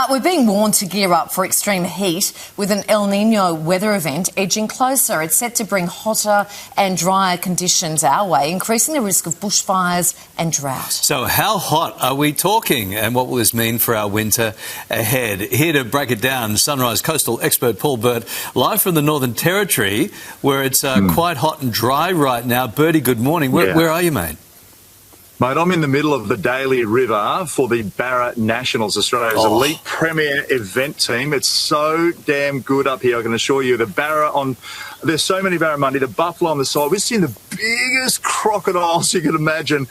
We're being warned to gear up for extreme heat with an El Niño weather event edging closer. It's set to bring hotter and drier conditions our way, increasing the risk of bushfires and drought. So how hot are we talking, and what will this mean for our winter ahead? Here to break it down, Sunrise Coastal expert Paul Burt, live from the Northern Territory, where it's quite hot and dry right now. Bertie, good morning. Where are you, mate? Mate, I'm in the middle of the Daly River for the Barra Nationals, Australia's elite premier event team. It's so damn good up here, I can assure you. The Barra there's so many barramundi, the buffalo on the side. We've seen the biggest crocodiles you can imagine.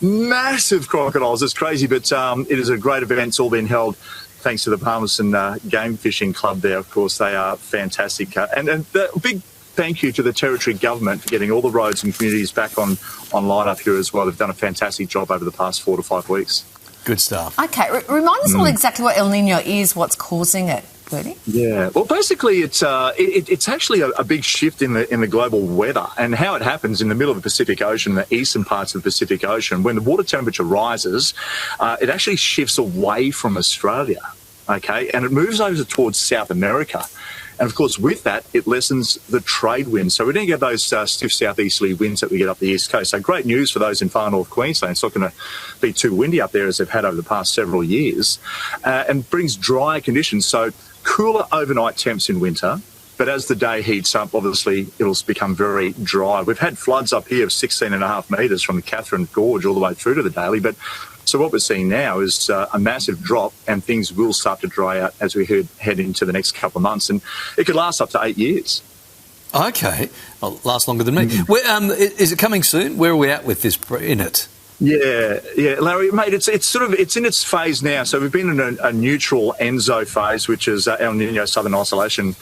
Massive crocodiles. It's crazy, but it is a great event. It's all been held thanks to the Palmerston Game Fishing Club there, of course. They are fantastic. And the big thank you to the Territory Government for getting all the roads and communities back online up here as well. They've done a fantastic job over the past 4 to 5 weeks. Good stuff. OK, remind us all exactly what El Niño is, what's causing it, Bertie? Yeah, well, basically it's actually a big shift in the global weather, and how it happens in the middle of the Pacific Ocean, the eastern parts of the Pacific Ocean. When the water temperature rises, it actually shifts away from Australia, OK, and it moves over towards South America. And, of course, with that, it lessens the trade winds. So we don't get those stiff southeasterly winds that we get up the east coast. So great news for those in far north Queensland. It's not going to be too windy up there as they've had over the past several years, and brings drier conditions. So cooler overnight temps in winter. But as the day heats up, obviously, it'll become very dry. We've had floods up here of 16.5 metres from the Catherine Gorge all the way through to the Daly. But so what we're seeing now is a massive drop, and things will start to dry out as we head into the next couple of months. And it could last up to 8 years. OK. Well, last longer than me. Is it coming soon? Where are we at with this in it? Yeah, Larry, mate, it's in its phase now. So we've been in a neutral ENSO phase, which is El Niño Southern Oscillation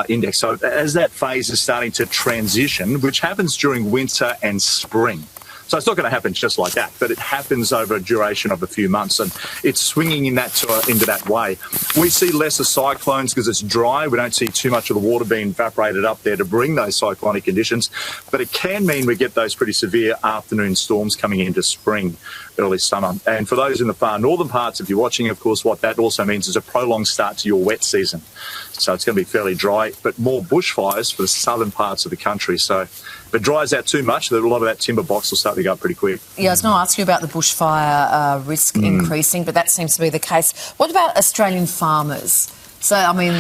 Index. So as that phase is starting to transition, which happens during winter and spring. So it's not going to happen just like that, but it happens over a duration of a few months, and it's swinging into that way. We see lesser cyclones because it's dry. We don't see too much of the water being evaporated up there to bring those cyclonic conditions, but it can mean we get those pretty severe afternoon storms coming into spring, early summer. And for those in the far northern parts, if you're watching, of course, what that also means is a prolonged start to your wet season. So it's going to be fairly dry, but more bushfires for the southern parts of the country. So if it dries out too much, a lot of that timber box will start to go up pretty quick. Yeah, I was going to ask you about the bushfire risk increasing, but that seems to be the case. What about Australian farmers? So, I mean,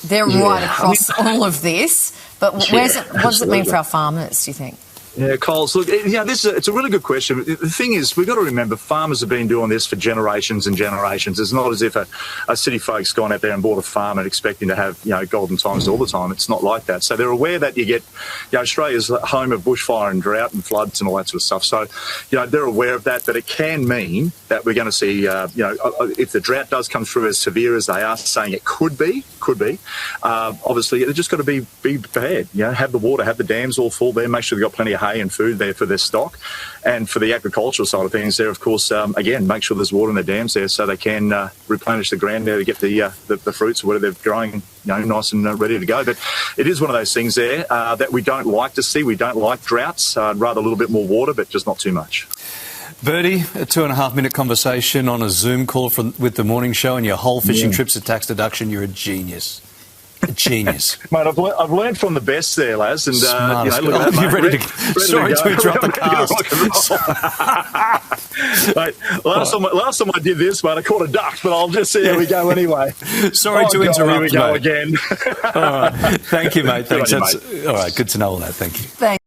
they're right across all of this, but what does it mean for our farmers, do you think? Yeah, Coles, look, it's a really good question. The thing is, we've got to remember farmers have been doing this for generations and generations. It's not as if a city folk's gone out there and bought a farm and expecting to have, golden times all the time. It's not like that. So they're aware that you get, Australia's home of bushfire and drought and floods and all that sort of stuff. So, they're aware of that, but it can mean that we're going to see, if the drought does come through as severe as they are saying it could be, obviously, they've just got to be prepared. Have the water, have the dams all full there, make sure they've got plenty of hay and food there for their stock. And for the agricultural side of things there, of course, again, make sure there's water in the dams there so they can replenish the ground there to get the fruits or whatever they're growing, nice and ready to go. But it is one of those things there that we don't like to see. We don't like droughts. Rather a little bit more water, but just not too much. Bertie, a 2.5-minute conversation on a Zoom call with the morning show, and your whole fishing trip's a tax deduction. You're a genius. A genius. Mate, I've learned from the best there, lads. And, look at that, you're ready to sorry to interrupt the cast. Mate, last time I did this, mate, I caught a duck, but I'll just see how we go anyway. Sorry to interrupt, here we go mate. again. All right. Thank you, mate. Thanks. All right, good to know all that. Thank you. Thanks.